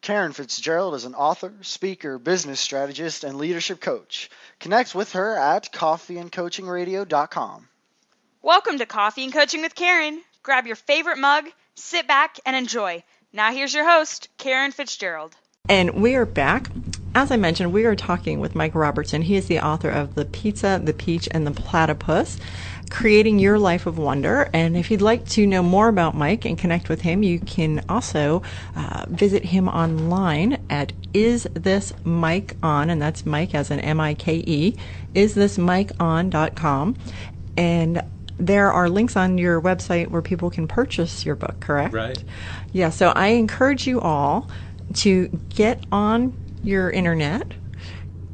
Caryn FitzGerald is an author, speaker, business strategist, and leadership coach. Connect with her at coffeeandcoachingradio.com. Welcome to Coffee and Coaching with Caryn. Grab your favorite mug, sit back, and enjoy. Now here's your host, Caryn FitzGerald. And we are back. As I mentioned, we are talking with Mike Robertson. He is the author of The Pizza, the Peach, and the Platypus, Creating Your Life of Wonder. And if you'd like to know more about Mike and connect with him, you can also visit him online at Is This Mike On, and that's Mike as in M-I-K-E, isthismikeon.com. And there are links on your website where people can purchase your book, correct? Right. Yeah, so I encourage you all to get on your internet,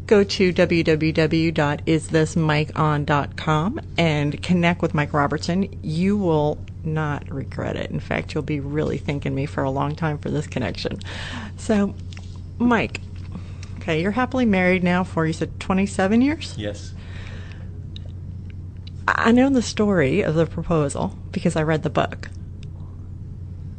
go to www.isthismikeon.com and connect with Mike Robertson. You will not regret it. In fact, you'll be really thanking me for a long time for this connection. So, Mike, okay, you're happily married now for, you said, 27 years? Yes. I know the story of the proposal because I read the book.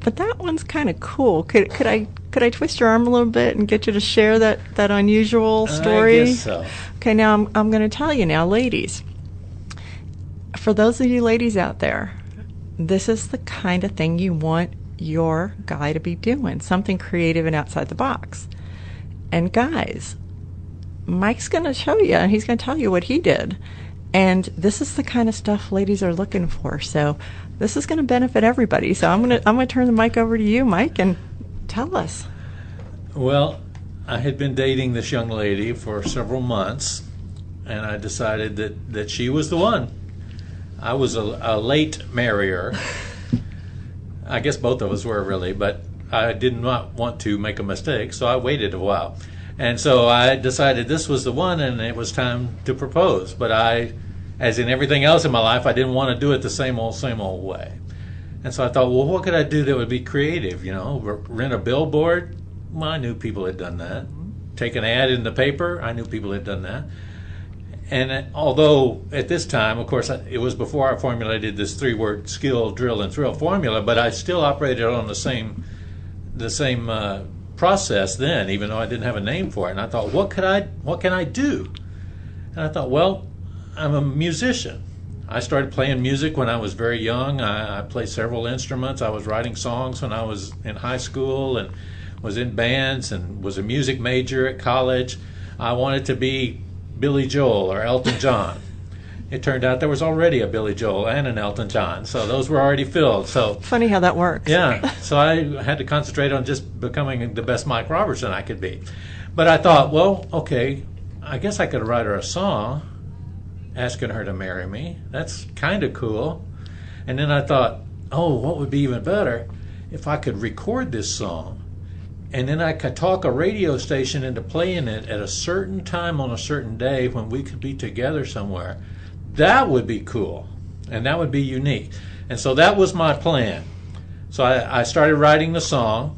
But that one's kind of cool. Could I twist your arm a little bit and get you to share that unusual story? I guess so. Okay, now I'm going to tell you now, ladies. For those of you ladies out there, this is the kind of thing you want your guy to be doing, something creative and outside the box. And guys, Mike's going to show you, and he's going to tell you what he did. And this is the kind of stuff ladies are looking for. So this is going to benefit everybody. So I'm going to turn the mic over to you, Mike, and tell us. Well, I had been dating this young lady for several months, and I decided that she was the one. I was a late marrier. I guess both of us were really, but I did not want to make a mistake, so I waited a while. And so I decided this was the one, and it was time to propose. But as in everything else in my life, I didn't want to do it the same old way. And so I thought, well, what could I do that would be creative? Rent a billboard? Well, I knew people had done that. Take an ad in the paper? I knew people had done that. And although at this time, of course, it was before I formulated this 3-word skill, drill, and thrill formula, but I still operated on the same process then, even though I didn't have a name for it. And I thought, what can I do? And I thought, well, I'm a musician. I started playing music when I was very young. I played several instruments. I was writing songs when I was in high school and was in bands and was a music major at college. I wanted to be Billy Joel or Elton John. It turned out there was already a Billy Joel and an Elton John, so those were already filled. So funny how that works. Yeah, so I had to concentrate on just becoming the best Mike Robertson I could be. But I thought, well, okay, I guess I could write her a song asking her to marry me. That's kind of cool. And then I thought, oh, what would be even better if I could record this song and then I could talk a radio station into playing it at a certain time on a certain day when we could be together somewhere. That would be cool, and that would be unique. And so that was my plan. So I started writing the song.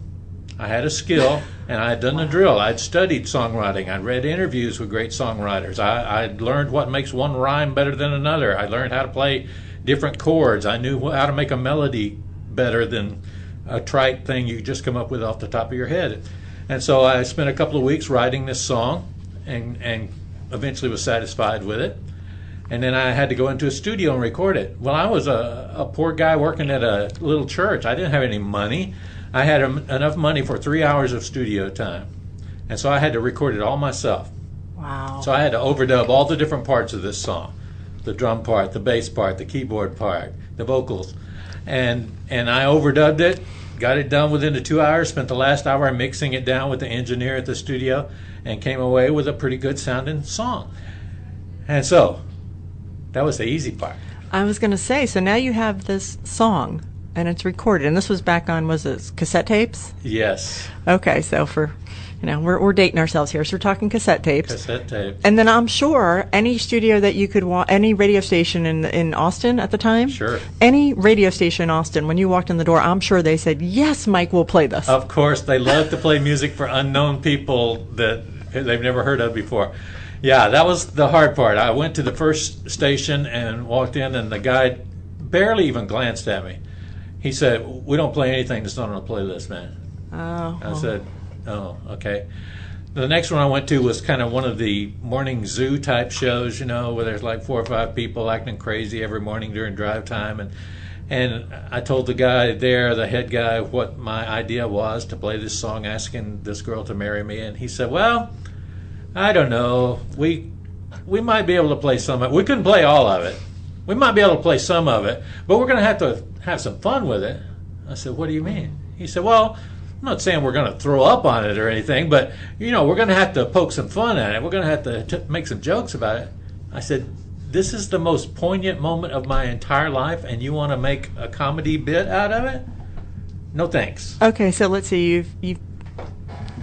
I had a skill, and I had done the drill. I'd studied songwriting. I'd read interviews with great songwriters. I'd learned what makes one rhyme better than another. I learned how to play different chords. I knew how to make a melody better than a trite thing you just come up with off the top of your head. And so I spent a couple of weeks writing this song and eventually was satisfied with it. And then I had to go into a studio and record it. Well, I was a poor guy working at a little church. I didn't have any money. I had enough money for 3 hours of studio time. And so I had to record it all myself. Wow. So I had to overdub all the different parts of this song. The drum part, the bass part, the keyboard part, the vocals. And I overdubbed it, got it done within the 2 hours, spent the last hour mixing it down with the engineer at the studio, and came away with a pretty good sounding song. And so that was the easy part. I was going to say, so now you have this song, and it's recorded. And this was back on, was it cassette tapes? Yes. Okay, so we're dating ourselves here, so we're talking cassette tapes. Cassette tapes. And then I'm sure any studio that you could any radio station in Austin at the time? Sure. Any radio station in Austin, when you walked in the door, I'm sure they said, yes, Mike, we'll play this. Of course, they love to play music for unknown people that they've never heard of before. Yeah, that was the hard part. I went to the first station and walked in, and the guy barely even glanced at me. He said, "We don't play anything that's not on the playlist, man." Oh. I said, Oh, okay. The next one I went to was kind of one of the morning zoo type shows, where there's like 4 or 5 people acting crazy every morning during drive time. And I told the guy there, the head guy, what my idea was to play this song asking this girl to marry me. And he said, well, I don't know. We might be able to play some of it. We couldn't play all of it. We might be able to play some of it, but we're going to have some fun with it. I said, what do you mean? He said, well, I'm not saying we're going to throw up on it or anything, but, we're going to have to poke some fun at it. We're going to have to make some jokes about it. I said, this is the most poignant moment of my entire life, and you want to make a comedy bit out of it? No thanks. Okay, so let's see. You've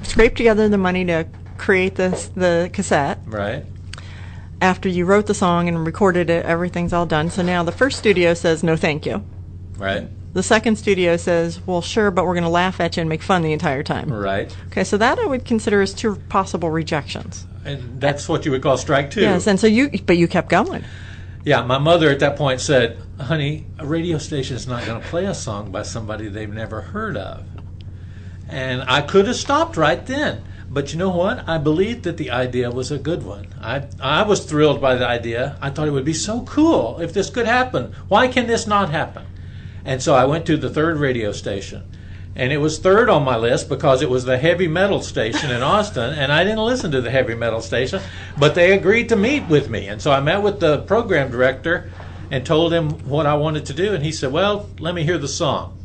scraped together the money to create the cassette. Right. After you wrote the song and recorded it, everything's all done. So now the first studio says, no, thank you. Right. The second studio says, well, sure, but we're going to laugh at you and make fun the entire time. Right. Okay, so that I would consider as 2 possible rejections. And that's what you would call strike 2. Yes, and so but you kept going. Yeah, my mother at that point said, honey, a radio station is not going to play a song by somebody they've never heard of. And I could have stopped right then. But you know what? I believed that the idea was a good one. I was thrilled by the idea. I thought it would be so cool if this could happen. Why can this not happen? And so I went to the 3rd radio station. And it was 3rd on my list because it was the heavy metal station in Austin. And I didn't listen to the heavy metal station, but they agreed to meet with me. And so I met with the program director and told him what I wanted to do. And he said, well, let me hear the song.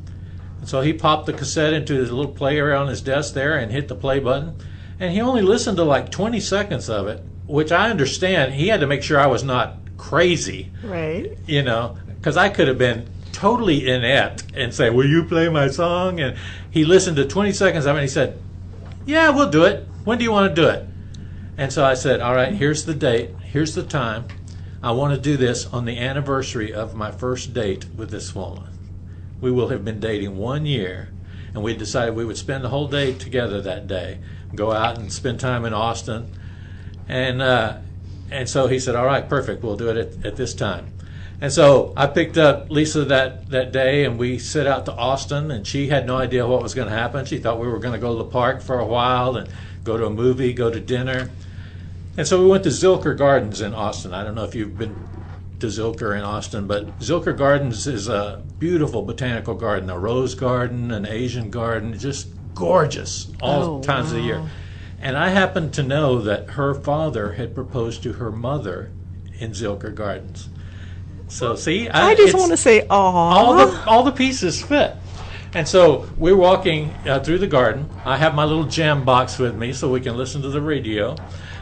And so he popped the cassette into his little player on his desk there and hit the play button. And he only listened to like 20 seconds of it, which I understand. He had to make sure I was not crazy. Right. Because I could have been totally inept and say, will you play my song? And he listened to 20 seconds of it and he said, yeah, we'll do it. When do you want to do it? And so I said, all right, here's the date. Here's the time. I want to do this on the anniversary of my first date with this woman. We will have been dating 1 year, and we decided we would spend the whole day together that day, go out and spend time in Austin. And so he said, all right, perfect, we'll do it at this time. And so I picked up Lisa that day, and we set out to Austin, and she had no idea what was going to happen. She thought we were going to go to the park for a while and go to a movie, go to dinner. And so we went to Zilker Gardens in Austin. I don't know if you've been to Zilker in Austin, but Zilker Gardens is a beautiful botanical garden, a rose garden, an Asian garden, just gorgeous all times of the year. And I happened to know that her father had proposed to her mother in Zilker Gardens. So see, I just want to say, aw. All the pieces fit. And so we're walking through the garden. I have my little jam box with me so we can listen to the radio.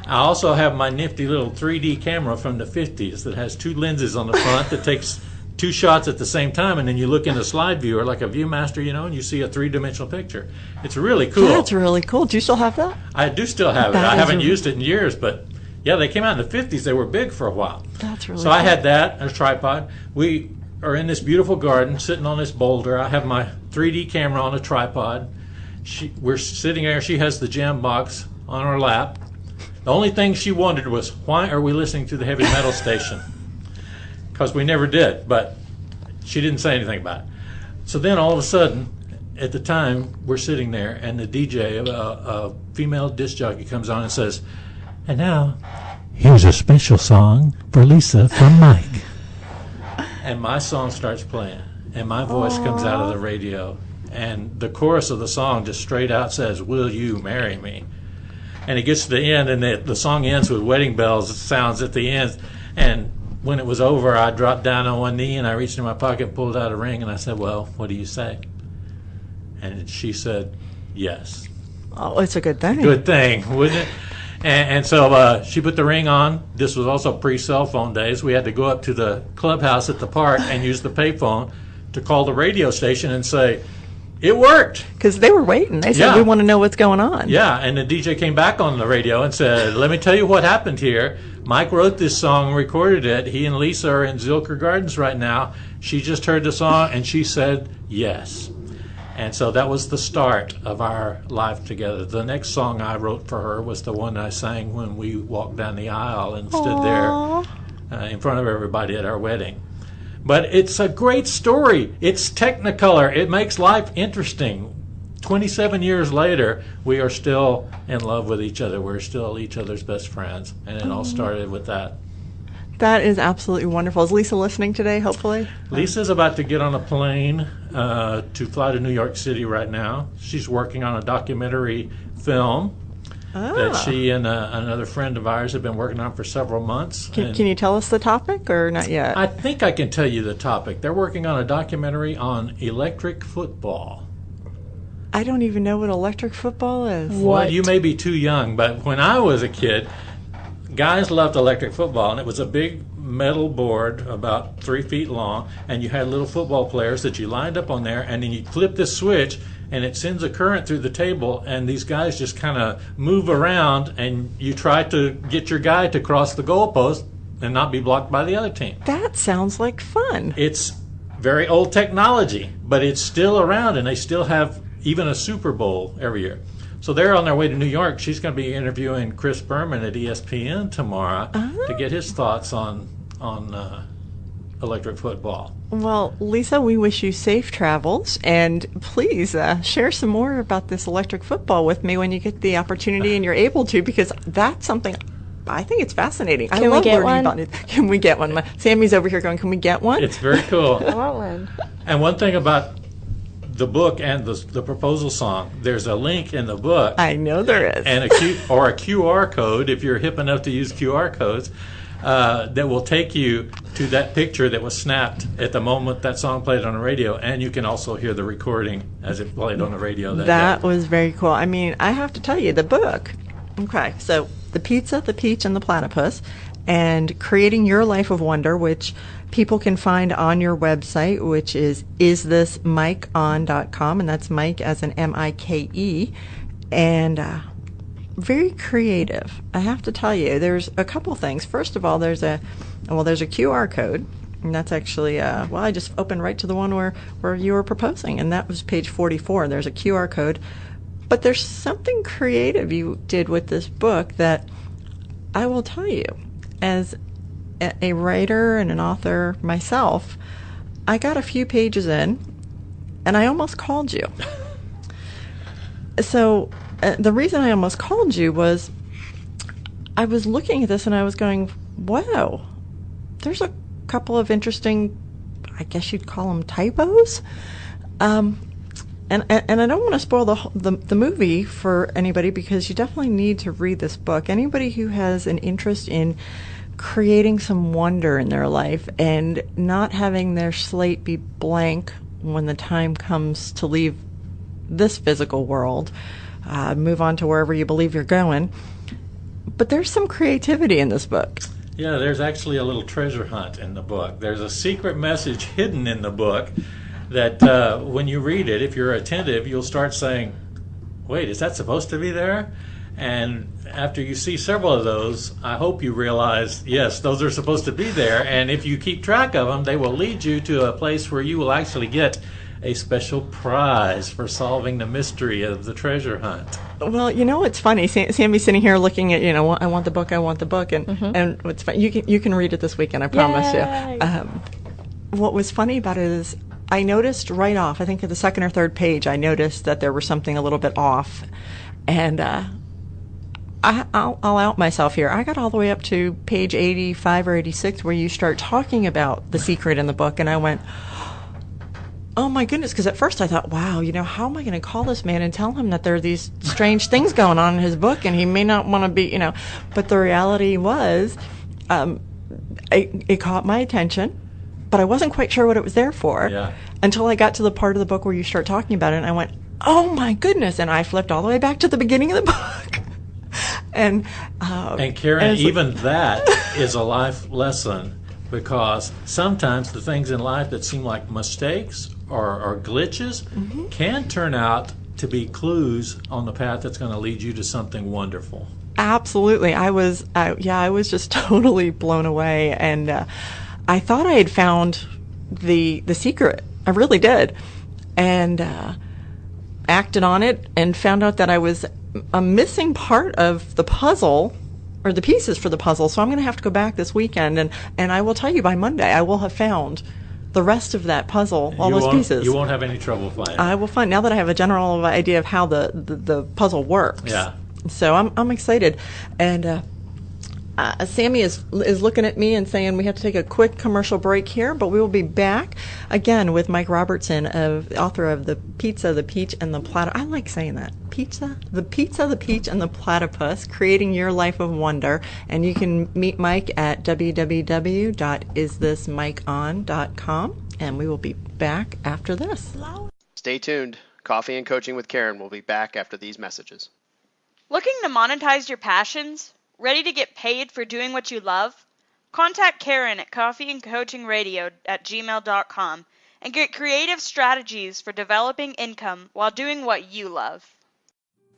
I also have my nifty little 3D camera from the 50s that has 2 lenses on the front that takes 2 shots at the same time, and then you look in the slide viewer like a Viewmaster, and you see a 3-dimensional picture. It's really cool. That's really cool. Do you still have that? I do still have it. I haven't used it in years, but yeah, they came out in the 50s. They were big for a while. That's really So cool. I had that and a tripod. We are in this beautiful garden, sitting on this boulder. I have my 3D camera on a tripod. We're sitting there. She has the jam box on her lap. The only thing she wondered was, why are we listening to the heavy metal station? Because we never did, but she didn't say anything about it. So then all of a sudden, at the time, we're sitting there, and the DJ, a female disc jockey, comes on and says, and now, here's a special song for Lisa from Mike. And my song starts playing, and my voice comes out of the radio, and the chorus of the song just straight out says, will you marry me? And it gets to the end, and the song ends with wedding bells sounds at the end. And when it was over, I dropped down on one knee, and I reached in my pocket and pulled out a ring, and I said, well, what do you say? And she said, yes. Oh, it's a good thing. Good thing, wouldn't it? And so she put the ring on. This was also pre-cell phone days. We had to go up to the clubhouse at the park and use the payphone to call the radio station and say, it worked. Because they were waiting. They said, we want to know what's going on. Yeah, and the DJ came back on the radio and said, let me tell you what happened here. Mike wrote this song and recorded it. He and Lisa are in Zilker Gardens right now. She just heard the song, and she said yes. And so that was the start of our life together. The next song I wrote for her was the one I sang when we walked down the aisle and stood there in front of everybody at our wedding. But it's a great story. It's Technicolor. It makes life interesting. 27 years later, we are still in love with each other. We're still each other's best friends. And it all started with that. That is absolutely wonderful. Is Lisa listening today, hopefully? Lisa's about to get on a plane to fly to New York City right now. She's working on a documentary film that she and another friend of ours have been working on for several months. Can you tell us the topic or not yet? I think I can tell you the topic. They're working on a documentary on electric football. I don't even know what electric football is. Well, you may be too young, but when I was a kid, guys loved electric football, and it was a big metal board about 3 feet long, and you had little football players that you lined up on there, and then you flip this switch, and it sends a current through the table, and these guys just kind of move around, and you try to get your guy to cross the goalpost and not be blocked by the other team. That sounds like fun. It's very old technology, but it's still around, and they still have even a Super Bowl every year. So they're on their way to New York. She's going to be interviewing Chris Berman at ESPN tomorrow to get his thoughts on electric football. Well, Lisa, we wish you safe travels, and please share some more about this electric football with me when you get the opportunity and you're able to, because that's something I think it's fascinating. Can we get one? About it. Can we get one? Sammy's over here going, can we get one? It's very cool. I want one. And one thing about the book and the proposal song, there's a link in the book. I know there is. And a QR code, if you're hip enough to use QR codes, that will take you to that picture that was snapped at the moment that song played on the radio, and you can also hear the recording as it played on the radio that day. Was very cool. I mean, I have to tell you, the book, okay, so The Pizza, the Peach, and the Platypus, and Creating Your Life of Wonder, which people can find on your website, which is isthismikeon.com, and that's Mike as in M-I-K-E, and very creative. I have to tell you, there's a couple things. First of all, there's a QR code, and that's actually, I just opened right to the one where you were proposing, and that was page 44. There's a QR code, but there's something creative you did with this book that I will tell you, as a writer and an author myself, I got a few pages in, and I almost called you. So the reason I almost called you was I was looking at this and I was going, wow, there's a couple of interesting, I guess you'd call them typos. And I don't want to spoil the movie for anybody, because you definitely need to read this book. Anybody who has an interest in creating some wonder in their life and not having their slate be blank when the time comes to leave this physical world, move on to wherever you believe you're going. But there's some creativity in this book. Yeah, there's actually a little treasure hunt in the book. There's a secret message hidden in the book that when you read it, if you're attentive, you'll start saying, wait, is that supposed to be there? And after you see several of those, I hope you realize, yes, those are supposed to be there. And if you keep track of them, they will lead you to a place where you will actually get a special prize for solving the mystery of the treasure hunt. Well, you know, it's funny. Sammy's sitting here looking at, I want the book, and it's fun. You can read it this weekend, I promise you. What was funny about it is I noticed right off, I think at the second or third page, I noticed that there was something a little bit off. And I'll out myself here. I got all the way up to page 85 or 86 where you start talking about the secret in the book, and I went, oh my goodness, because at first I thought, wow, how am I going to call this man and tell him that there are these strange things going on in his book, and he may not want to be, but the reality was, it caught my attention, but I wasn't quite sure what it was there for until I got to the part of the book where you start talking about it, and I went, oh my goodness, and I flipped all the way back to the beginning of the book. And Caryn, even that is a life lesson, because sometimes the things in life that seem like mistakes or glitches can turn out to be clues on the path that's going to lead you to something wonderful. Absolutely. I was just totally blown away, and I thought I had found the secret. I really did, and acted on it and found out that I was a missing part of the puzzle, or the pieces for the puzzle. So I'm going to have to go back this weekend, and I will tell you by Monday I will have found the rest of that puzzle, all those pieces. You won't have any trouble finding. I will find now that I have a general idea of how the puzzle works. Yeah. So I'm excited, and Sammy is looking at me and saying we have to take a quick commercial break here, but we will be back again with Mike Robertson, author of The Pizza, the Peach, and the Platypus. I like saying that. Pizza, the Peach, and the Platypus, Creating Your Life of Wonder. And you can meet Mike at www.isthismikeon.com, and we will be back after this. Stay tuned. Coffee and Coaching with Caryn will be back after these messages. Looking to monetize your passions? Ready to get paid for doing what you love? Contact Caryn at coffeeandcoachingradio@gmail.com and get creative strategies for developing income while doing what you love.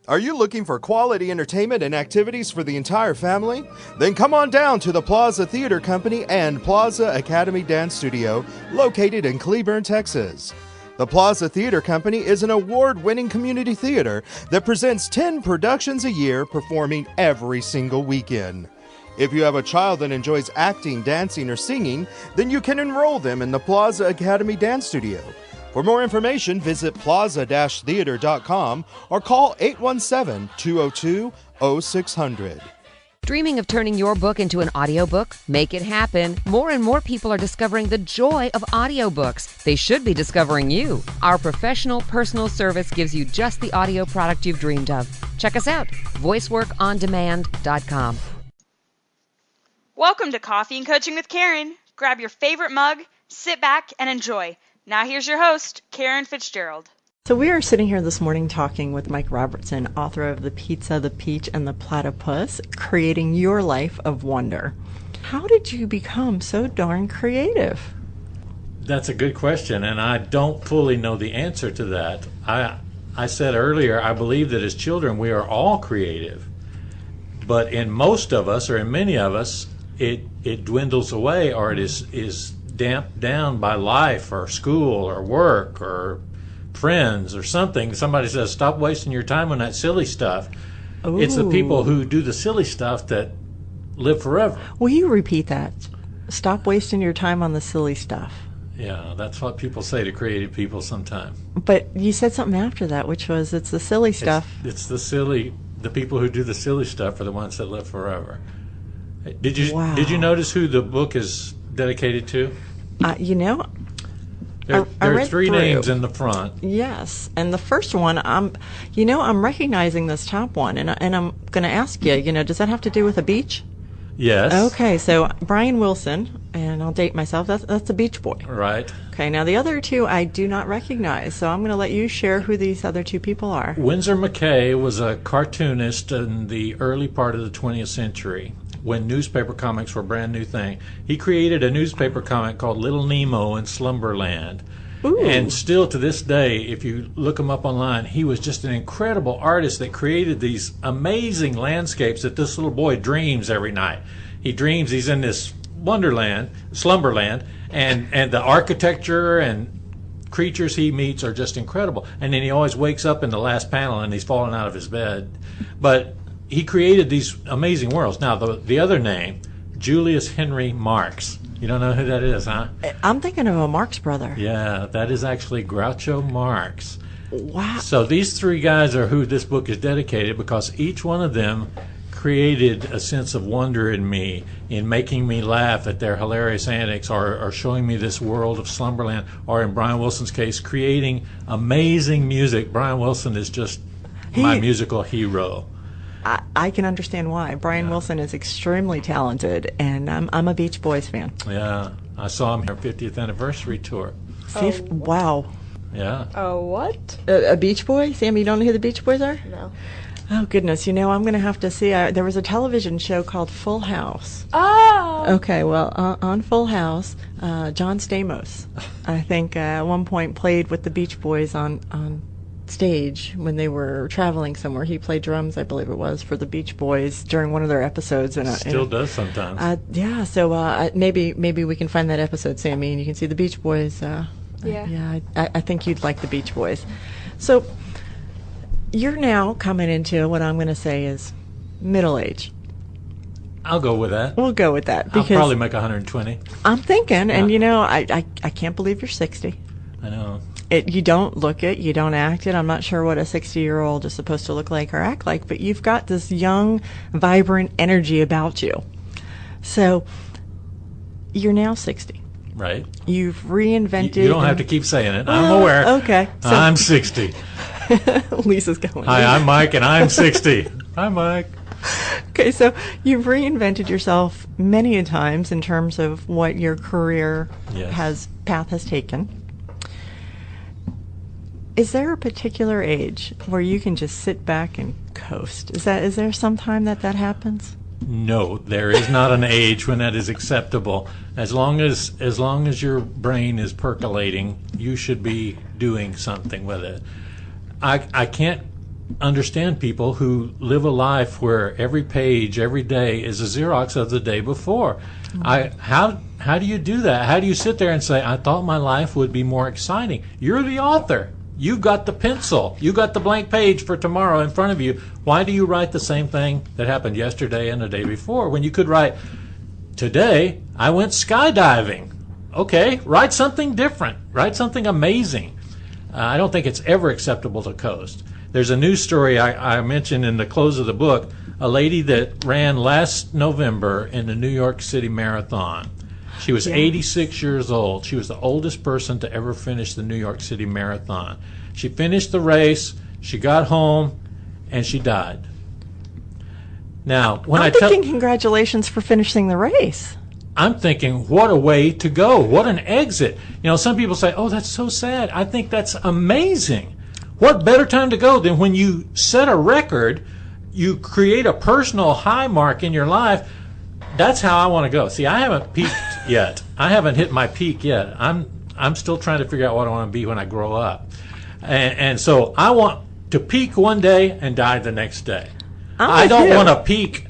Are you looking for quality entertainment and activities for the entire family? Then come on down to the Plaza Theater Company and Plaza Academy Dance Studio, located in Cleburne, Texas. The Plaza Theater Company is an award-winning community theater that presents 10 productions a year, performing every single weekend. If you have a child that enjoys acting, dancing, or singing, then you can enroll them in the Plaza Academy Dance Studio. For more information, visit plaza-theater.com or call 817-202-0600. Dreaming of turning your book into an audiobook? Make it happen. More and more people are discovering the joy of audiobooks. They should be discovering you. Our professional personal service gives you just the audio product you've dreamed of. Check us out, voiceworkondemand.com. Welcome to Coffee and Coaching with Caryn. Grab your favorite mug, sit back, and enjoy. Now here's your host, Caryn FitzGerald. So we are sitting here this morning talking with Mike Robertson, author of The Pizza, the Peach, and the Platypus, Creating Your Life of Wonder. How did you become so darn creative? That's a good question, and I don't fully know the answer to that. I said earlier, I believe that as children we are all creative, but in most of us, or in many of us, it dwindles away, or it is damped down by life or school or work or friends or something. Somebody says, stop wasting your time on that silly stuff. Ooh. It's the people who do the silly stuff that live forever. Will you repeat that? Stop wasting your time on the silly stuff. Yeah, that's what people say to creative people sometimes. But you said something after that, which was it's the silly stuff. It's the people who do the silly stuff are the ones that live forever. Did you notice who the book is dedicated to? There are three names in the front. Yes, and the first one, I'm recognizing this top one, and I'm going to ask you, does that have to do with a beach? Yes. Okay, so Brian Wilson, and I'll date myself, that's a Beach Boy. Right. Okay, now the other two I do not recognize, so I'm going to let you share who these other two people are. Winsor McCay was a cartoonist in the early part of the 20th century, when newspaper comics were a brand new thing. He created a newspaper comic called Little Nemo in Slumberland. Ooh. And still to this day, if you look him up online, he was just an incredible artist that created these amazing landscapes that this little boy dreams every night. He dreams he's in this wonderland, slumberland, and the architecture and creatures he meets are just incredible. And then he always wakes up in the last panel and he's falling out of his bed. But he created these amazing worlds. Now, the other name, Julius Henry Marx. You don't know who that is, huh? I'm thinking of a Marx brother. Yeah, that is actually Groucho Marx. Wow. So these three guys are who this book is dedicated, because each one of them created a sense of wonder in me, in making me laugh at their hilarious antics, or showing me this world of Slumberland, or in Brian Wilson's case, creating amazing music. Brian Wilson is just my musical hero. I can understand why. Brian Wilson is extremely talented, and I'm a Beach Boys fan. Yeah, I saw him here 50th anniversary tour. Wow. Yeah. Oh, what? A Beach Boy? Sam, you don't know who the Beach Boys are? No. Oh, goodness. I'm going to have to see. There was a television show called Full House. Oh! Okay, well, on Full House, John Stamos, I think, at one point played with the Beach Boys on stage when they were traveling somewhere. He played drums, I believe it was, for the Beach Boys during one of their episodes. And still does sometimes. Yeah, so maybe we can find that episode, Sammy, and you can see the Beach Boys. Yeah, I think you'd like the Beach Boys. So you're now coming into what I'm going to say is middle age. I'll go with that. We'll go with that. I'll Because probably make 120. I'm thinking, and Yeah. I can't believe you're 60. I know. You don't look it, you don't act it. I'm not sure what a 60-year-old is supposed to look like or act like, but you've got this young, vibrant energy about you. So you're now 60. Right. You've reinvented. You don't have to keep saying it. I'm aware. Okay. So I'm 60. Lisa's going. Hi, I'm Mike, and I'm 60. Hi, Mike. Okay, so you've reinvented yourself many a times in terms of what your career Yes. path has taken. Is there a particular age where you can just sit back and coast? Is there some time that happens? No, there is not an age when that is acceptable. As long as your brain is percolating, you should be doing something with it. I can't understand people who live a life where every page, every day is a Xerox of the day before. How do you do that? How do you sit there and say, I thought my life would be more exciting? You're the author. You've got the pencil. You've got the blank page for tomorrow in front of you. Why do you write the same thing that happened yesterday and the day before when you could write, today I went skydiving? Okay, write something different. Write something amazing. I don't think it's ever acceptable to coast. There's a news story I mentioned in the close of the book, a lady that ran last November in the New York City Marathon. She was 86 years old. She was the oldest person to ever finish the New York City Marathon. She finished the race, she got home, and she died. Now, when I'm thinking congratulations for finishing the race. I'm thinking, what a way to go. What an exit. You know, some people say, oh, that's so sad. I think that's amazing. What better time to go than when you set a record, you create a personal high mark in your life. That's how I want to go. See, I haven't peaked yet. I haven't hit my peak yet. I'm still trying to figure out what I want to be when I grow up. And so I want to peak one day and die the next day. I don't want to peak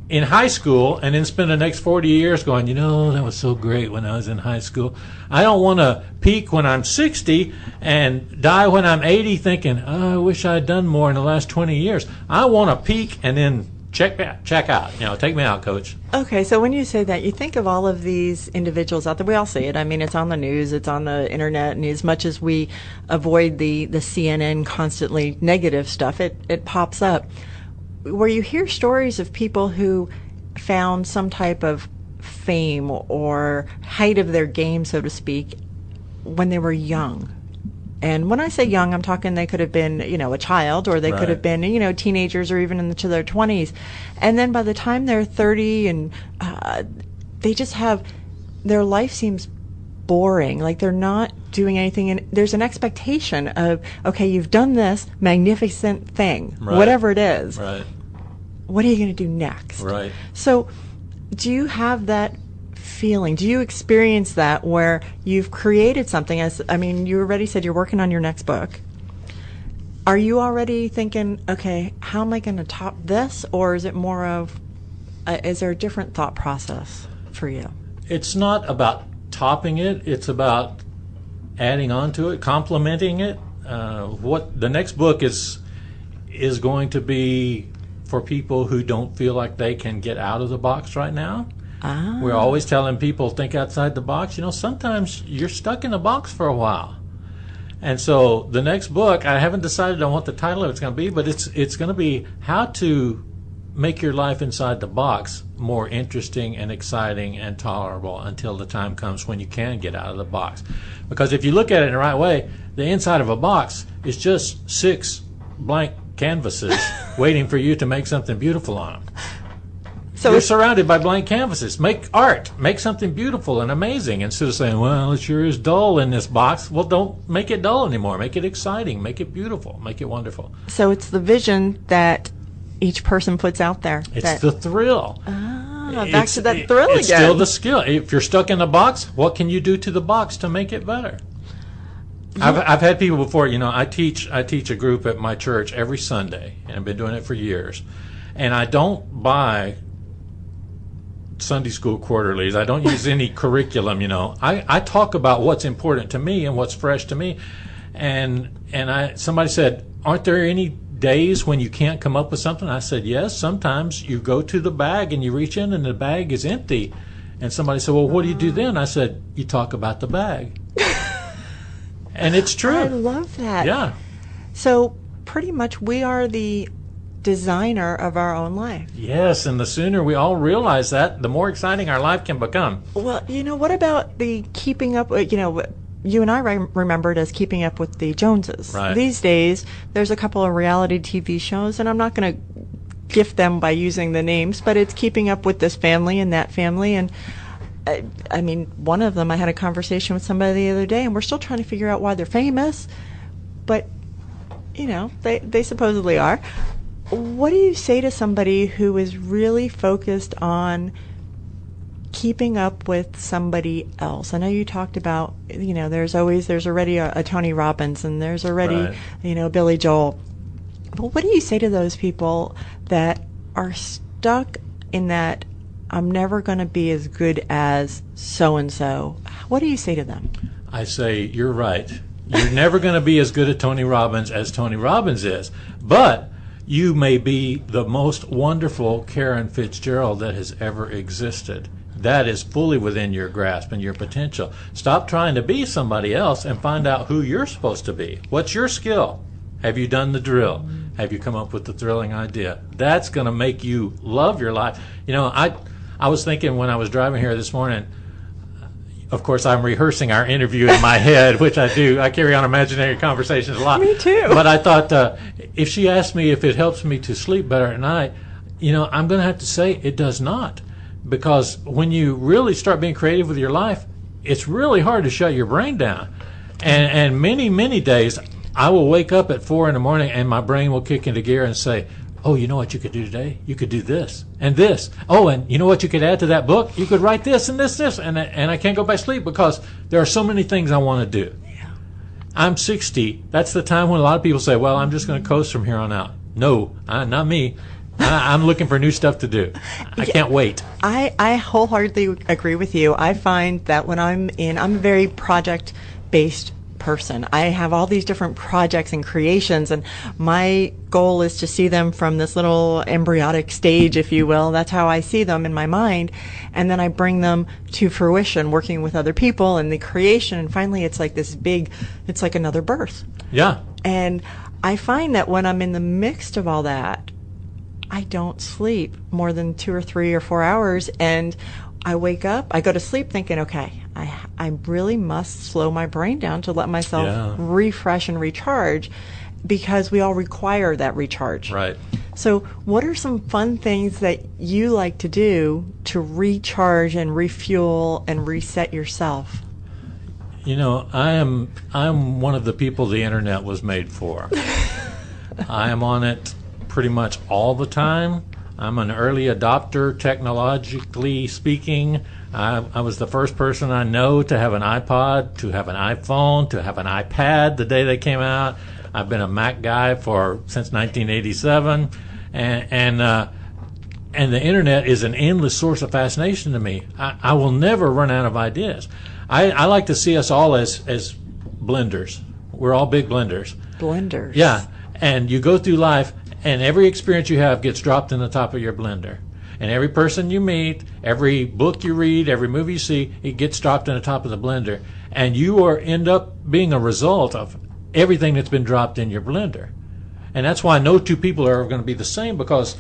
in high school and then spend the next 40 years going, that was so great when I was in high school. I don't want to peak when I'm 60 and die when I'm 80 thinking, oh, I wish I had done more in the last 20 years. I want to peak and then check out. Take me out, Coach. Okay, so when you say that, you think of all of these individuals out there. We all see it. I mean, it's on the news, it's on the internet, and as much as we avoid the CNN constantly negative stuff, it pops up. Where you hear stories of people who found some type of fame or height of their game, so to speak, when they were young. And when I say young, I'm talking they could have been, a child, or they could have been, teenagers, or even into their 20s. And then by the time they're 30 and they just have, their life seems boring, like they're not doing anything. And there's an expectation of, okay, you've done this magnificent thing, whatever it is. Right. What are you going to do next? Right. So do you have that feeling? Do you experience that where you've created something? You already said you're working on your next book. Are you already thinking, okay, how am I going to top this? Or is it more of, is there a different thought process for you? It's not about topping it. It's about adding on to it, complementing it. What the next book is going to be for people who don't feel like they can get out of the box right now. We're always telling people, think outside the box. Sometimes you're stuck in the box for a while. And so the next book, I haven't decided on what the title of it's going to be, but it's going to be how to make your life inside the box more interesting and exciting and tolerable until the time comes when you can get out of the box. Because if you look at it in the right way, the inside of a box is just 6 blank canvases waiting for you to make something beautiful on them. So you're surrounded by blank canvases. Make art. Make something beautiful and amazing. Instead of saying, well, it sure is dull in this box. Well, don't make it dull anymore. Make it exciting. Make it beautiful. Make it wonderful. So it's the vision that each person puts out there. It's the thrill. Back to that thrill again. It's still the skill. If you're stuck in the box, what can you do to the box to make it better? I've had people before, I teach a group at my church every Sunday, and I've been doing it for years. And I don't buy Sunday school quarterlies. I don't use any curriculum, I talk about what's important to me and what's fresh to me. And somebody said, aren't there any days when you can't come up with something? I said, yes, sometimes you go to the bag and you reach in and the bag is empty. And somebody said, well, what do you do then? I said, you talk about the bag. And it's true. I love that. Yeah. So pretty much we are the designer of our own life. Yes, and the sooner we all realize that, the more exciting our life can become. Well, what about the keeping up, you and I remember it as keeping up with the Joneses. Right. These days, there's a couple of reality TV shows, and I'm not going to gift them by using the names, but it's keeping up with this family and that family. And I mean, one of them, I had a conversation with somebody the other day, and we're still trying to figure out why they're famous, but, they supposedly are. What do you say to somebody who is really focused on keeping up with somebody else? I know you talked about, there's already a Tony Robbins, and there's already, Right. Billy Joel. But what do you say to those people that are stuck in that I'm never going to be as good as so-and-so? What do you say to them? I say, you're right. You're never going to be as good at Tony Robbins as Tony Robbins is. But you may be the most wonderful Caryn FitzGerald that has ever existed. That is fully within your grasp and your potential. Stop trying to be somebody else and find out who you're supposed to be. What's your skill? Have you done the drill? Have you come up with the thrilling idea? That's going to make you love your life. I was thinking when I was driving here this morning, of course, I'm rehearsing our interview in my head, which I do. I carry on imaginary conversations a lot. Me too. But I thought if she asked me if it helps me to sleep better at night, I'm going to have to say it does not. Because when you really start being creative with your life, it's really hard to shut your brain down. And many, many days, I will wake up at 4 in the morning and my brain will kick into gear and say, oh, you know what you could do today? You could do this and this. Oh, and you know what you could add to that book? You could write this and this. And I can't go back to sleep because there are so many things I want to do. Yeah. I'm 60. That's the time when a lot of people say, well, I'm just going to coast from here on out. No, not me. I'm looking for new stuff to do. I can't wait. I wholeheartedly agree with you. I find that when I'm a very project-based person. I have all these different projects and creations, and my goal is to see them from this little embryonic stage, if you will. That's how I see them in my mind. And then I bring them to fruition, working with other people and the creation. And finally, it's like it's like another birth. Yeah. And I find that when I'm in the midst of all that, I don't sleep more than 2 or 3 or 4 hours, and I wake up, I go to sleep thinking, okay, I really must slow my brain down to let myself refresh and recharge, because we all require that recharge. Right. So what are some fun things that you like to do to recharge and refuel and reset yourself? I'm one of the people the internet was made for. I am on it pretty much all the time. I'm an early adopter, technologically speaking. I was the first person I know to have an iPod, to have an iPhone, to have an iPad the day they came out. I've been a Mac guy since 1987, and the internet is an endless source of fascination to me. I will never run out of ideas. I like to see us all as blenders. We're all big blenders. Blenders. Yeah, and you go through life, and every experience you have gets dropped in the top of your blender. And every person you meet, every book you read, every movie you see, it gets dropped in the top of the blender. And you end up being a result of everything that's been dropped in your blender. And that's why no two people are going to be the same, because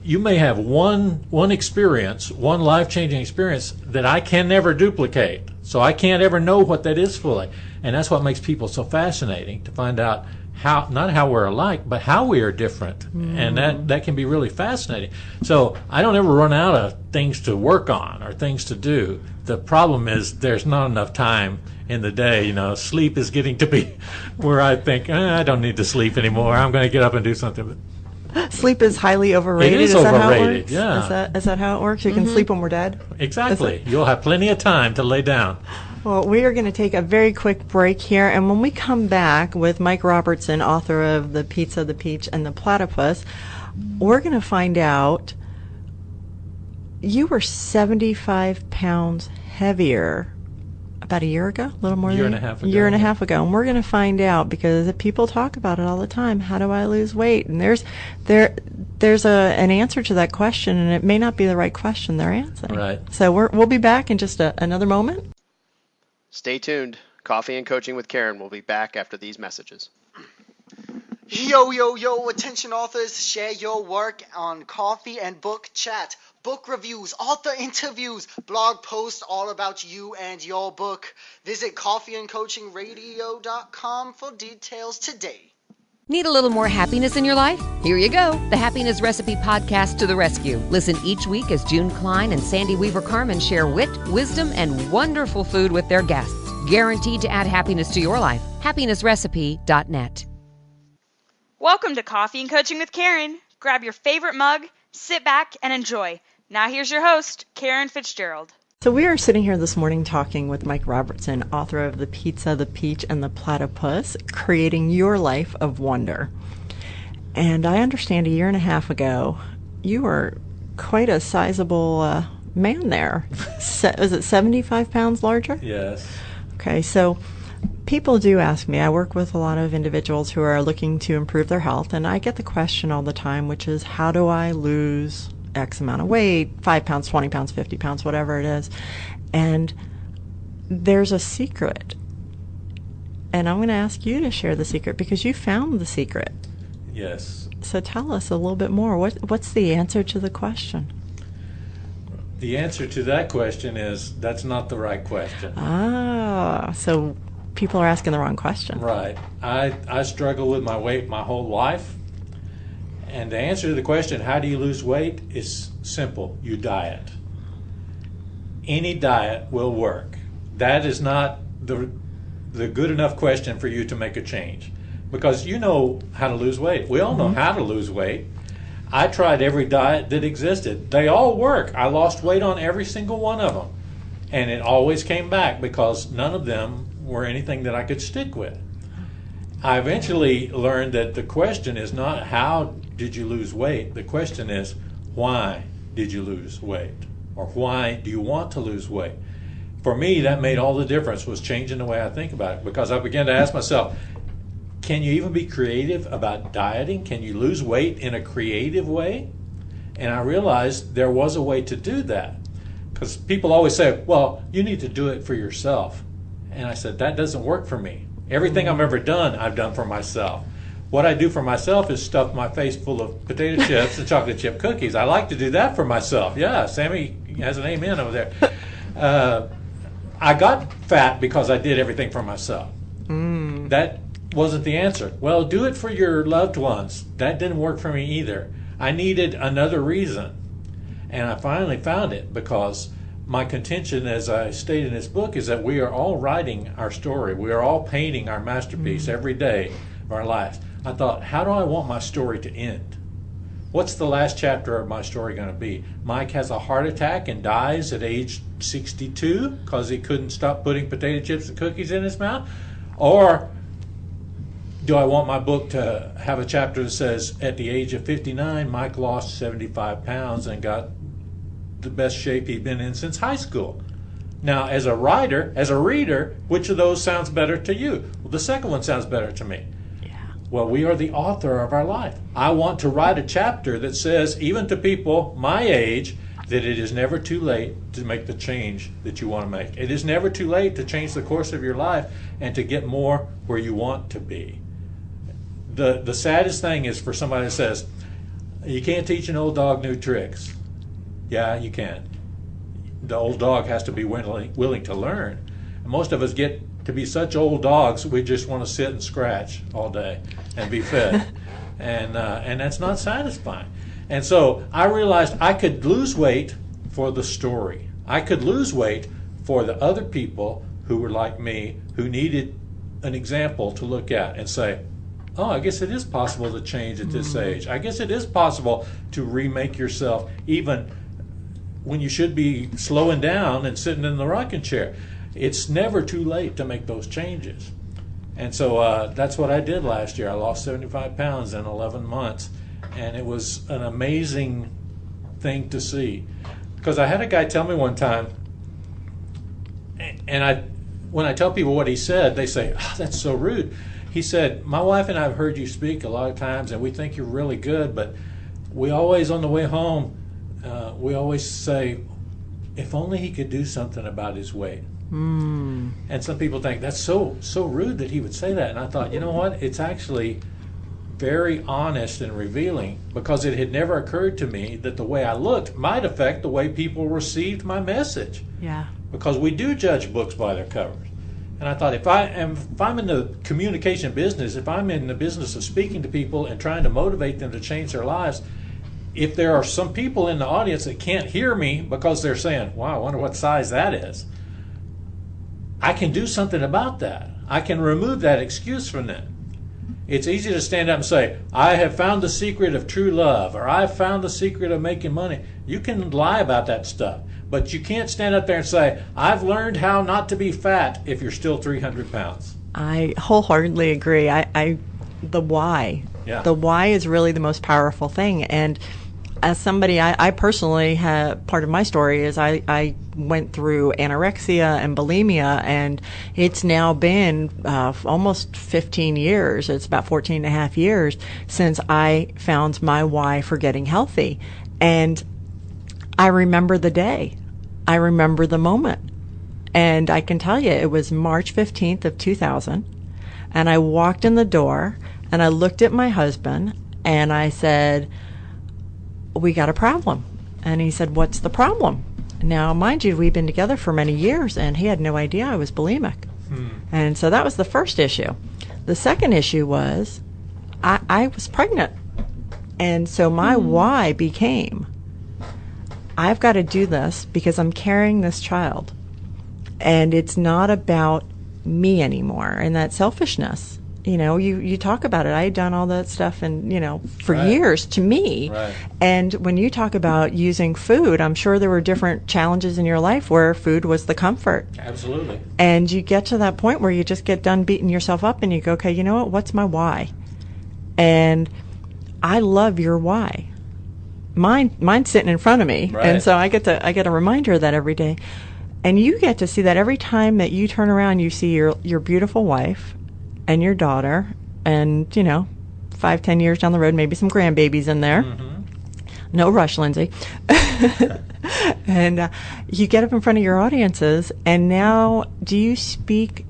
you may have one experience, one life-changing experience that I can never duplicate. So I can't ever know what that is fully. And that's what makes people so fascinating, to find out not how we're alike, but how we are different. And that can be really fascinating. So I don't ever run out of things to work on or things to do. The problem is there's not enough time in the day. Sleep is getting to be where I think, I don't need to sleep anymore. I'm going to get up and do something. Sleep is highly overrated. It is that overrated, how it works? yeah. Is that how it works? You can sleep when we're dead? Exactly. You'll have plenty of time to lay down. Well, we are going to take a very quick break here, and when we come back with Mike Robertson, author of The Pizza, the Peach, and the Platypus, we're going to find out you were 75 pounds heavier about a year ago, a little more Year than and a half ago. year and a half ago, and we're going to find out because people talk about it all the time. How do I lose weight? And there's an answer to that question, and it may not be the right question they're answering. Right. So we'll be back in just another moment. Stay tuned. Coffee and Coaching with Caryn will be back after these messages. Yo, attention authors, share your work on Coffee and Book Chat. Book reviews, author interviews, blog posts all about you and your book. Visit coffeeandcoachingradio.com for details today. Need a little more happiness in your life? Here you go. The Happiness Recipe Podcast to the rescue. Listen each week as June Klein and Sandy Weaver Carmen share wit, wisdom, and wonderful food with their guests. Guaranteed to add happiness to your life. happinessrecipe.net. Welcome to Coffee and Coaching with Caryn. Grab your favorite mug, sit back, and enjoy. Now here's your host, Caryn FitzGerald. So we are sitting here this morning talking with Mike Robertson, author of The Pizza, the Peach, and the Platypus, Creating Your Life of Wonder. And I understand a year and a half ago, you were quite a sizable man there. Was it 75 pounds larger? Yes. Okay, so people do ask me. I work with a lot of individuals who are looking to improve their health, and I get the question all the time, which is, how do I lose X amount of weight, 5 pounds, 20 pounds, 50 pounds, whatever it is? And there's a secret. And I'm going to ask you to share the secret because you found the secret. Yes. So tell us a little bit more. What's the answer to the question? The answer to that question is that's not the right question. Ah, so people are asking the wrong question. Right. I struggle with my weight my whole life. And the answer to the question, how do you lose weight, is simple. You diet. Any diet will work. That is not the good enough question for you to make a change. Because you know how to lose weight. We all know how to lose weight. I tried every diet that existed. They all work. I lost weight on every single one of them. And it always came back because none of them were anything that I could stick with. I eventually learned that the question is not how did you lose weight? The question is why did you lose weight? Or why do you want to lose weight? For me, that made all the difference, was changing the way I think about it, because I began to ask myself, can you even be creative about dieting? Can you lose weight in a creative way? And I realized there was a way to do that. Because people always say, well, you need to do it for yourself. And I said, that doesn't work for me. Everything I've ever done, I've done for myself. What I do for myself is stuff my face full of potato chips and chocolate chip cookies. I like to do that for myself. Yeah, Sammy has an amen over there. I got fat because I did everything for myself. That wasn't the answer. Well, do it for your loved ones. That didn't work for me either. I needed another reason. And I finally found it, because my contention, as I state in this book, is that we are all writing our story. We are all painting our masterpiece every day of our lives. I thought, how do I want my story to end? What's the last chapter of my story going to be? Mike has a heart attack and dies at age 62 because he couldn't stop putting potato chips and cookies in his mouth? Or do I want my book to have a chapter that says, at the age of 59, Mike lost 75 pounds and got the best shape he'd been in since high school? Now, as a writer, as a reader, which of those sounds better to you? Well, the second one sounds better to me. Well, we are the author of our life. I want to write a chapter that says, even to people my age, that it is never too late to make the change that you want to make. It is never too late to change the course of your life and to get more where you want to be. The saddest thing is for somebody that says, you can't teach an old dog new tricks. Yeah, you can. The old dog has to be willing to learn. And most of us get to be such old dogs, we just want to sit and scratch all day and be fed. And that's not satisfying. And so I realized I could lose weight for the story. I could lose weight for the other people who were like me, who needed an example to look at and say, oh, I guess it is possible to change at this age. I guess it is possible to remake yourself even when you should be slowing down and sitting in the rocking chair. It's never too late to make those changes. And so that's what I did last year. I lost 75 pounds in 11 months. And it was an amazing thing to see. Because I had a guy tell me one time, and when I tell people what he said, they say, oh, that's so rude. He said, my wife and I have heard you speak a lot of times, and we think you're really good, but we always, on the way home, we always say, if only he could do something about his weight. And some people think that's so rude that he would say that. And I thought, you know what? It's actually very honest and revealing, because it had never occurred to me that the way I looked might affect the way people received my message. Yeah. Because we do judge books by their covers. And I thought, if I'm in the communication business, if I'm in the business of speaking to people and trying to motivate them to change their lives, if there are some people in the audience that can't hear me because they're saying, wow, I wonder what size that is, I can do something about that. I can remove that excuse from them. It's easy to stand up and say, I have found the secret of true love, or I've found the secret of making money. You can lie about that stuff, but you can't stand up there and say, I've learned how not to be fat, if you're still 300 pounds. I wholeheartedly agree. The why. Yeah. The why is really the most powerful thing. And as somebody, I personally have, part of my story is I went through anorexia and bulimia, and it's now been almost 15 years. It's about 14 and a half years since I found my why for getting healthy. And I remember the day. I remember the moment. And I can tell you, it was March 15th of 2000. And I walked in the door, and I looked at my husband, and I said, we got a problem. And he said, what's the problem? Now, mind you, we've been together for many years, and he had no idea I was bulimic. And so that was the first issue. The second issue was I was pregnant. And so my why became, I've got to do this because I'm carrying this child. And it's not about me anymore and that selfishness. You know, you talk about it. I had done all that stuff and, for years to me. Right. And when you talk about using food, I'm sure there were different challenges in your life where food was the comfort. Absolutely. And you get to that point where you just get done beating yourself up and you go, okay, you know what? What's my why? And I love your why. Mine's sitting in front of me. Right. And so I get a reminder of that every day. And you get to see that every time that you turn around, you see your beautiful wife and your daughter, and 5-10 years down the road, maybe some grandbabies in there. No rush, Lindsay. And you get up in front of your audiences, and now do you speak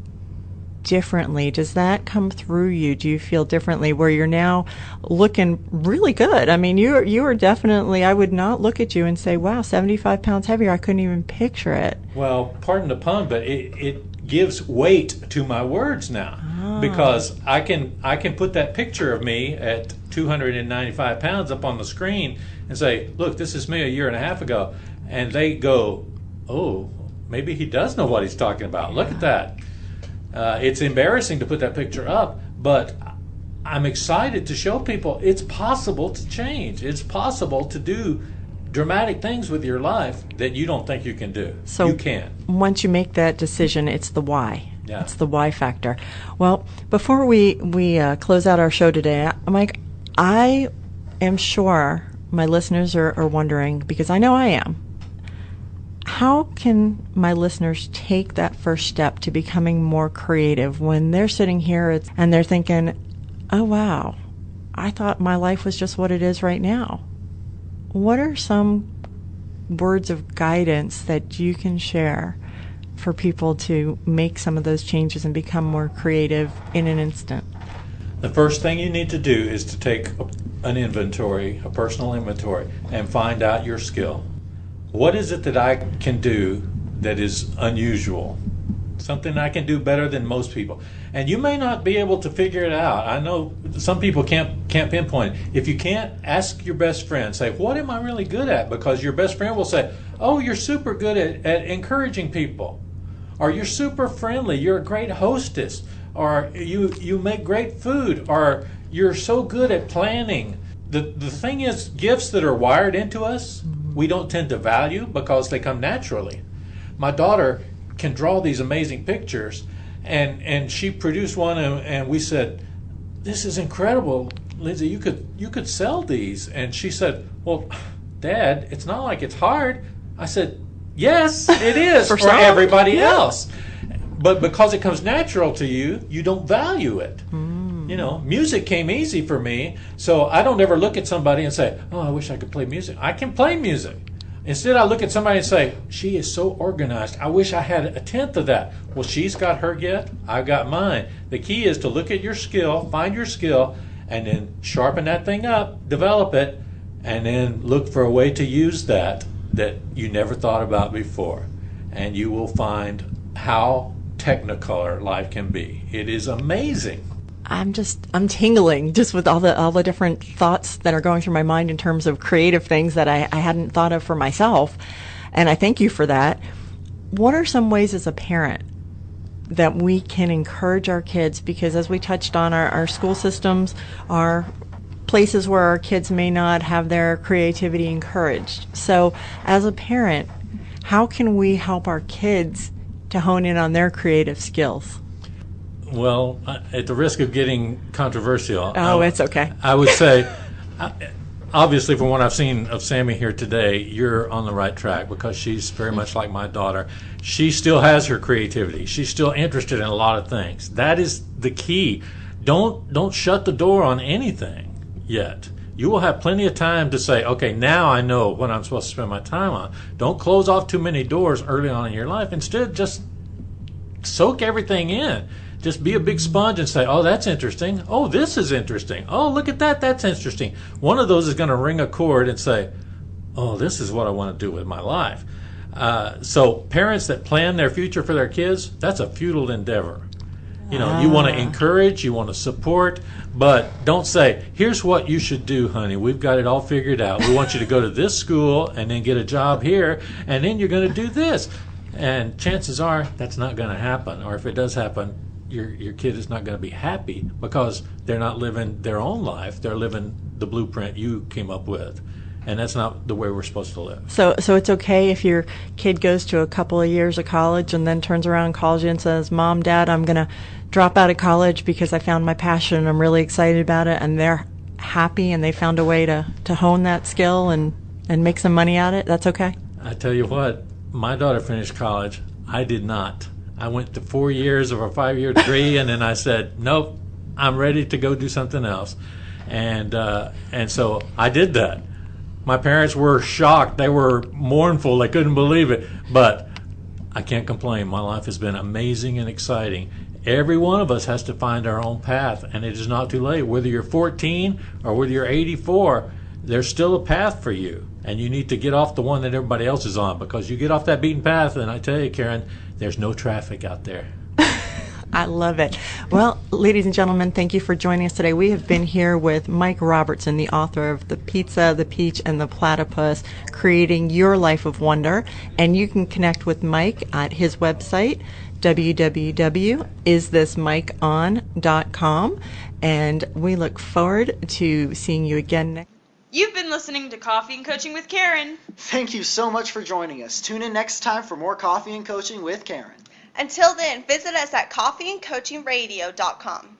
differently? Does that come through you? Do you feel differently where you're now looking really good? I mean, you are definitely, I would not look at you and say, wow, 75 pounds heavier. I couldn't even picture it. Well, pardon the pun, but it gives weight to my words now, because I can put that picture of me at 295 pounds up on the screen and say, look, this is me a year and a half ago. And they go, oh, maybe he does know what he's talking about. Look at that. It's embarrassing to put that picture up, but I'm excited to show people it's possible to change. It's possible to do dramatic things with your life that you don't think you can do. So you can. Once you make that decision, it's the why. Yeah. It's the why factor. Well, before we close out our show today, Mike, I am sure my listeners are wondering, because I know I am, how can my listeners take that first step to becoming more creative when they're sitting here and they're thinking, oh, wow, I thought my life was just what it is right now? What are some words of guidance that you can share for people to make some of those changes and become more creative in an instant? The first thing you need to do is to take an inventory, a personal inventory, and find out your skill. What is it that I can do that is unusual? Something I can do better than most people. And you may not be able to figure it out. I know some people can't pinpoint it. If you can't, ask your best friend. Say, what am I really good at? Because your best friend will say, oh, you're super good at encouraging people. Or you're super friendly. You're a great hostess. Or you make great food. Or you're so good at planning. The thing is, gifts that are wired into us, we don't tend to value because they come naturally. My daughter can draw these amazing pictures, and she produced one, and we said, this is incredible, Lindsay, you could sell these. And she said, well, Dad, it's not like it's hard. I said, yes, it is for everybody else. but because it comes natural to you, you don't value it. You know, music came easy for me, so I don't ever look at somebody and say, oh, I wish I could play music. I can play music. Instead, I look at somebody and say, she is so organized. I wish I had a tenth of that. Well, she's got her gift. I've got mine. The key is to look at your skill, find your skill, and then sharpen that thing up, develop it, and then look for a way to use that you never thought about before. And you will find how technicolor life can be. It is amazing. I'm tingling just with all the different thoughts that are going through my mind in terms of creative things that I hadn't thought of for myself. And I thank you for that. What are some ways as a parent that we can encourage our kids? Because as we touched on, our school systems are places where our kids may not have their creativity encouraged. So as a parent, how can we help our kids to hone in on their creative skills? Well, at the risk of getting controversial, it's okay. I would say, obviously, from what I've seen of Sammy here today, you're on the right track because she's very much like my daughter. She still has her creativity. She's still interested in a lot of things. That is the key. Don't shut the door on anything yet. You will have plenty of time to say, okay, now I know what I'm supposed to spend my time on. Don't close off too many doors early on in your life. Instead, just soak everything in. Just be a big sponge and say, oh, that's interesting. Oh, this is interesting. Oh, look at that. That's interesting. One of those is going to ring a chord and say, oh, this is what I want to do with my life. So parents that plan their future for their kids, that's a futile endeavor. You know, you want to encourage, you want to support, but don't say, here's what you should do, honey. We've got it all figured out. We want you to go to this school and then get a job here, and then you're going to do this. And chances are that's not going to happen. Or if it does happen, your kid is not going to be happy because they're not living their own life. They're living the blueprint you came up with. And that's not the way we're supposed to live. So it's okay if your kid goes to a couple of years of college and then turns around and calls you and says, Mom, Dad, I'm going to drop out of college because I found my passion and I'm really excited about it, and they're happy and they found a way to hone that skill and make some money at it. That's okay? I tell you what, my daughter finished college. I did not. I went to 4 years of a 5-year degree, and then I said, nope, I'm ready to go do something else. And so I did that. My parents were shocked. They were mournful. They couldn't believe it. But I can't complain. My life has been amazing and exciting. Every one of us has to find our own path, and it is not too late. Whether you're 14 or whether you're 84, there's still a path for you. And you need to get off the one that everybody else is on, because you get off that beaten path, and I tell you, Caryn, there's no traffic out there. I love it. Well, ladies and gentlemen, thank you for joining us today. We have been here with Mike Robertson, the author of The Pizza, the Peach, and the Platypus, Creating Your Life of Wonder. And you can connect with Mike at his website, www.isthismikeon.com. And we look forward to seeing you again next. You've been listening to Coffee and Coaching with Caryn. Thank you so much for joining us. Tune in next time for more Coffee and Coaching with Caryn. Until then, visit us at coffeeandcoachingradio.com.